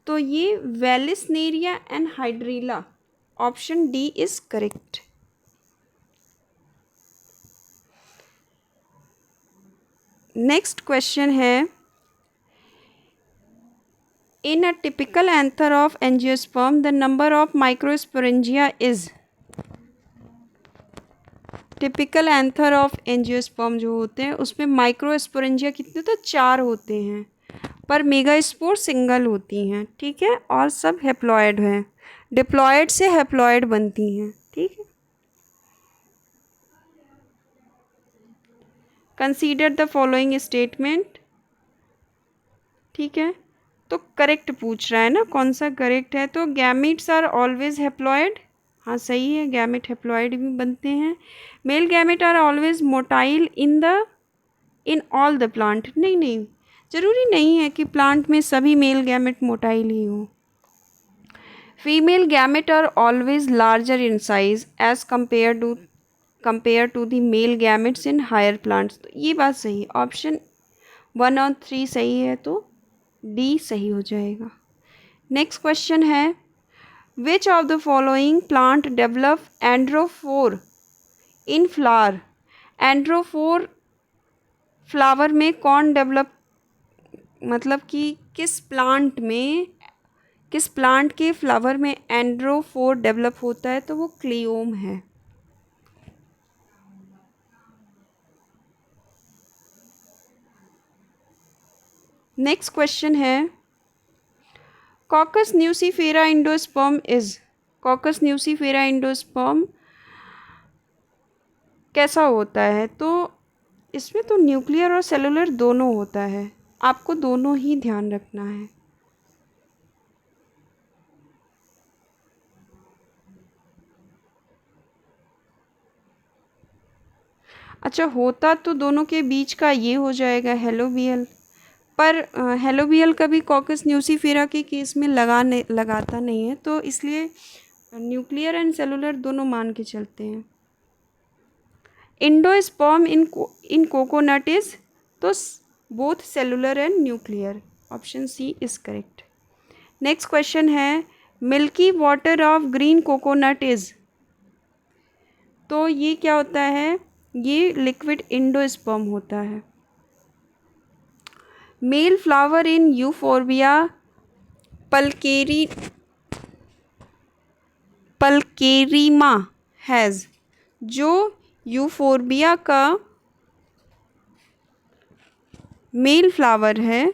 तो ये vallisneria and hydrilla, option D is correct. Next question है in a typical anther of angiosperm the number of microsporangia is. Typical anther of angiosperm जो होते हैं उसमें microsporangia कितने, तो 4 होते हैं, पर मेगास्पोर सिंगल होती हैं। ठीक है, और सब हैप्लॉयड हैं, डिप्लॉयड से हैप्लॉयड बनती हैं। ठीक है, कंसीडर द फॉलोइंग स्टेटमेंट। ठीक है, तो करेक्ट पूछ रहा है ना, कौन सा करेक्ट है, तो गैमीट्स आर ऑलवेज हैप्लॉयड, हाँ सही है, गैमेट हैप्लॉयड भी बनते हैं। Male gamete are always motile in the in all the plant, नहीं नहीं, ज़रूरी नहीं है कि प्लांट में सभी मेल गैमेट मोटाइल ही हो। Female gamete are always larger in size as compare to the male gametes in higher plants. तो ये बात सही है, ऑप्शन 1 और 3 सही है, तो डी सही हो जाएगा। नेक्स्ट क्वेश्चन है, which of the following plant develop androphore in flower. Androphore flower में कौन डेवलप, मतलब कि किस प्लांट के फ्लावर में एंड्रोफोर डेवलप होता है, तो वो क्लियोम है। नेक्स्ट क्वेश्चन है, caucus nucifera endosperm is. Caucus nucifera endosperm कैसा होता है, तो इसमें तो न्यूक्लियर और सेलुलर दोनों होता है, आपको दोनों ही ध्यान रखना है। अच्छा, होता तो दोनों के बीच का ये हो जाएगा हेलोबियल, पर हेलोबियल कभी कॉकस न्यूसीफेरा के केस में लगाता नहीं है, तो इसलिए न्यूक्लियर एंड सेलुलर दोनों मान के चलते हैं। इंडोस्पर्म इन कोकोनट इज, तो both cellular and nuclear, option C is correct. Next question है, milky water of green coconut is. तो ये क्या होता है, ये लिक्विड इंडोस्पर्म होता है। Male flower in euphorbia pulcherrima has. जो यूफोर्बिया का मेल फ्लावर है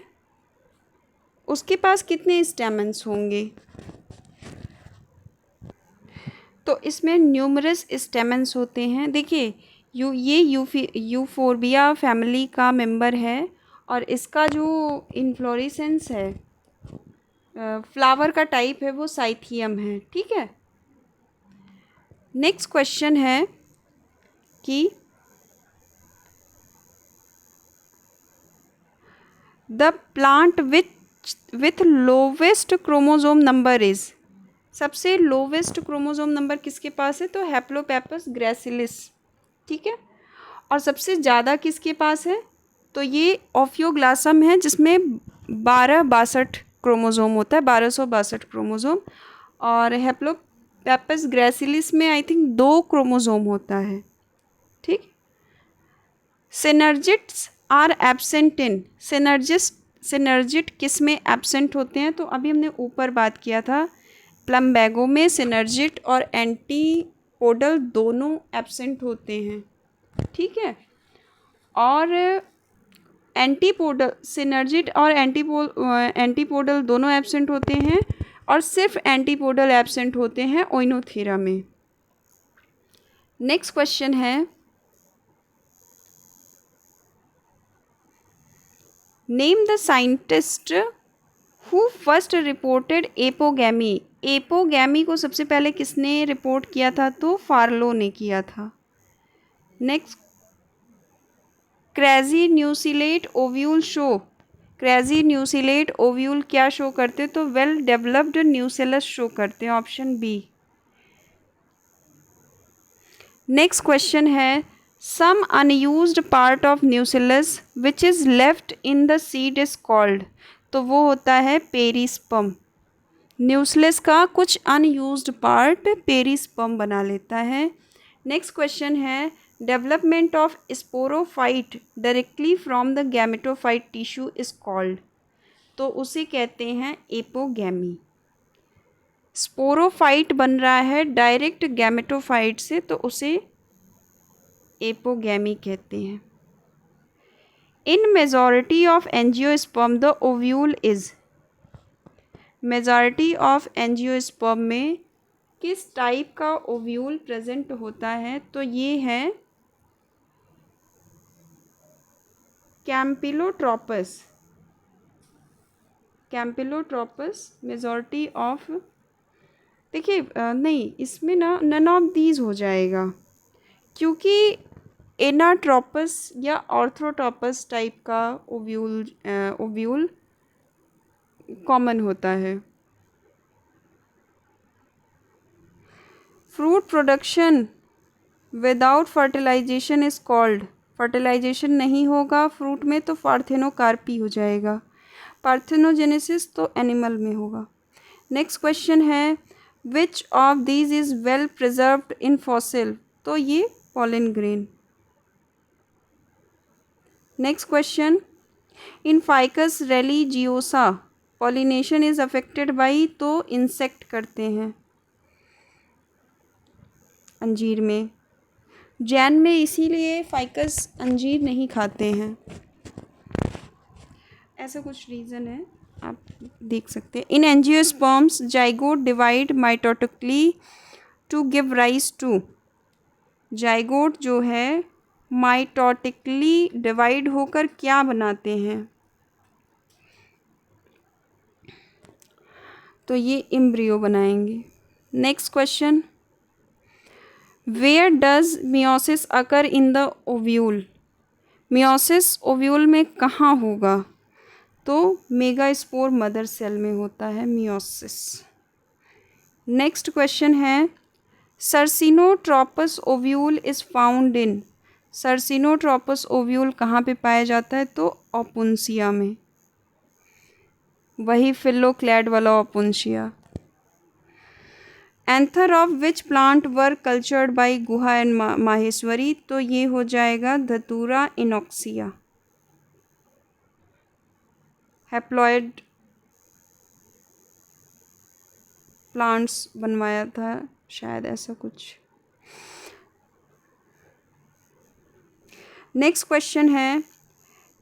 उसके पास कितने स्टेमन्स होंगे, तो इसमें न्यूमरस स्टेमन्स होते हैं। देखिए यूफोर्बिया फैमिली का मेंबर है और इसका जो इन्फ्लोरेसेंस है, फ्लावर का टाइप है, वो साइथियम है, ठीक है। नेक्स्ट क्वेश्चन है कि the plant with lowest chromosome number is. सबसे लोवेस्ट क्रोमोसोम नंबर किसके पास है, तो हैप्लोपेपस ग्रेसिलिस, ठीक है। और सबसे ज़्यादा किसके पास है, तो ये ओफियोग्लासम है, जिसमें 1262 क्रोमोसोम होता है, 1262 क्रोमोसोम। और हैप्लोपेपस ग्रेसिलिस में आई थिंक 2 क्रोमोसोम होता है, ठीक। Synergids are absent in. Synergid किस में एब्सेंट होते हैं, तो अभी हमने ऊपर बात किया था, प्लम्बैगो में सिनर्जिट और एंटीपोडल दोनों एब्सेंट होते हैं, ठीक है। और एंटीपोडल, सिनर्जिट और एंटीपोडल दोनों एब्सेंट होते हैं, और सिर्फ एंटीपोडल एब्सेंट होते हैं ओइनोथेरा में। नेक्स्ट क्वेश्चन है, name the scientist who first reported apogamy. Apogamy को सबसे पहले किसने रिपोर्ट किया था, तो फार्लो ने किया था। Next, crassinucellate ovule show. Crassinucellate ovule क्या शो करते, तो वेल डेवलप्ड न्यूसेलस शो करते हैं, ऑप्शन बी। नेक्स्ट क्वेश्चन है, some unused part of nucellus which is left in the seed is called. तो वो होता है पेरिस्पर्म। न्यूसेलस का कुछ अनयूज्ड पार्ट पेरिस्पर्म बना लेता है। नेक्स्ट क्वेश्चन है, development of sporophyte directly from the gametophyte tissue is called. तो उसे कहते हैं एपोगैमी। स्पोरोफाइट बन रहा है डायरेक्ट गैमेटोफाइट से, तो उसे एपोगैमी कहते हैं। इन majority of angiosperm the ovule is. Majority of angiosperm में किस टाइप का ओव्यूल प्रेजेंट होता है, तो ये है कैम्पिलोट्रोपस। कैम्पिलोट्रोपस मेजॉरिटी ऑफ, देखिए नहीं, इसमें ना नन ऑफ दीज हो जाएगा, क्योंकि एनाट्रोपस या ऑर्थ्रोटॉपस टाइप का ओव्यूल कॉमन होता है। Fruit production without fertilization is called, fertilization नहीं होगा फ्रूट में तो पार्थेनोकार्पी हो जाएगा। पार्थेनोजेनेसिस तो एनिमल में होगा। नेक्स्ट क्वेश्चन है which of these is well preserved in fossil, तो ये pollen grain. Next question in ficus religiosa pollination is affected by, तो इंसेक्ट करते हैं अंजीर में। जैन में इसीलिए फाइकस अंजीर नहीं खाते हैं, ऐसा कुछ रीज़न है, आप देख सकते हैं। In angiosperms zygote divide mitotically to give rise to, zygote जो है माइटोटिकली डिवाइड होकर क्या बनाते हैं, तो ये एम्ब्रियो बनाएंगे। Next question where does meiosis occur in the ovule, meiosis ovule में कहाँ होगा, तो मेगास्पोर मदर सेल में होता है मियोसिस। नेक्स्ट क्वेश्चन है circinotropous ovule is found in, circinotropous ovule कहाँ पे पाया जाता है, तो ओपुंसिया में, वही फिलोक्लैड वाला opuntia. Anther of which plant were cultured by Guha and Maheshwari, तो ये हो जाएगा धतूरा इनॉक्सिया, हैप्लॉइड प्लांट्स बनवाया था शायद, ऐसा कुछ। नेक्स्ट क्वेश्चन है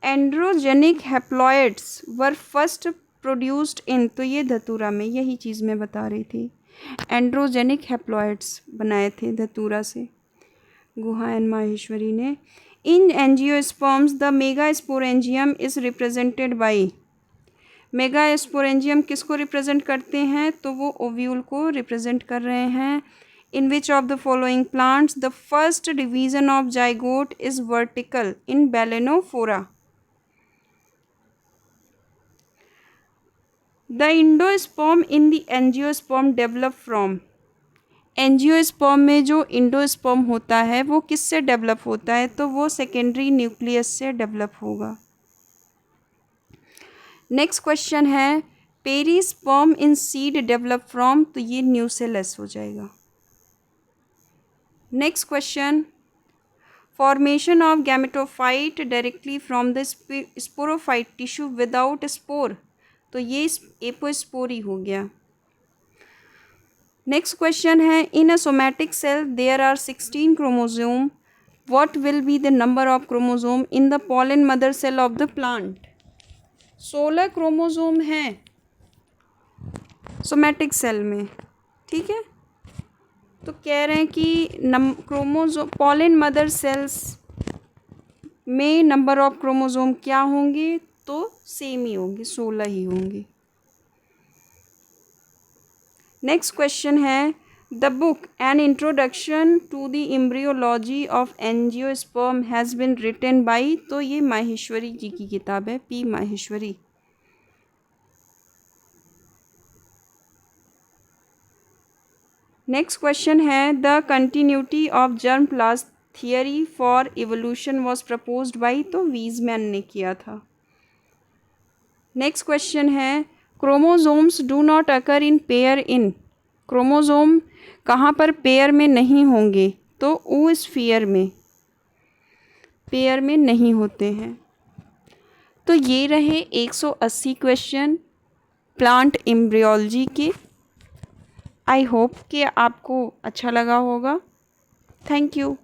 androgenic haploids were first produced in, तो ये धतूरा में, यही चीज़ मैं बता रही थी, एंड्रोजेनिक हैप्लॉइड्स बनाए थे धतूरा से गुहा एंड माहेश्वरी ने। In angiosperms the megasporangium is represented by, megasporangium किसको रिप्रेजेंट करते हैं, तो वो ओव्यूल को रिप्रेजेंट कर रहे हैं। In which of the following plants the first division of zygote is vertical, in balanophora. The endosperm in the angiosperm develop from, angiosperm में जो इंडोस्पर्म होता है वो किससे डेवलप होता है, तो वो सेकेंडरी न्यूक्लियस से डेवलप होगा। नेक्स्ट क्वेश्चन है perisperm in seed develop from, तो ये न्यूसेलस हो जाएगा। Next question formation of gametophyte directly from the sporophyte tissue without spore, तो ये एपोस्पोरी हो गया। नेक्स्ट क्वेश्चन है in a somatic cell there are 16 chromosome, what will be the number of chromosome in the pollen mother cell of the plant, 16 chromosome हैं somatic cell में, ठीक है। तो कह रहे हैं कि क्रोमोसोम पॉलन मदर सेल्स में नंबर ऑफ क्रोमोसोम क्या होंगे, तो सेम ही होंगे, 16 ही होंगे। नेक्स्ट क्वेश्चन है the book an introduction to the embryology of angiosperm has been written by, तो ये माहेश्वरी जी की किताब है, पी माहेश्वरी। नेक्स्ट क्वेश्चन है the continuity of germ plasm theory for evolution was proposed by, तो वीजमैन ने किया था। नेक्स्ट क्वेश्चन है chromosomes do not occur in pair in, chromosome कहाँ पर पेयर में नहीं होंगे, तो oosphere में, पेयर में नहीं होते हैं। तो ये रहे 180 क्वेश्चन प्लांट एम्ब्रियोलॉजी के। आई होप कि आपको अच्छा लगा होगा। Thank you.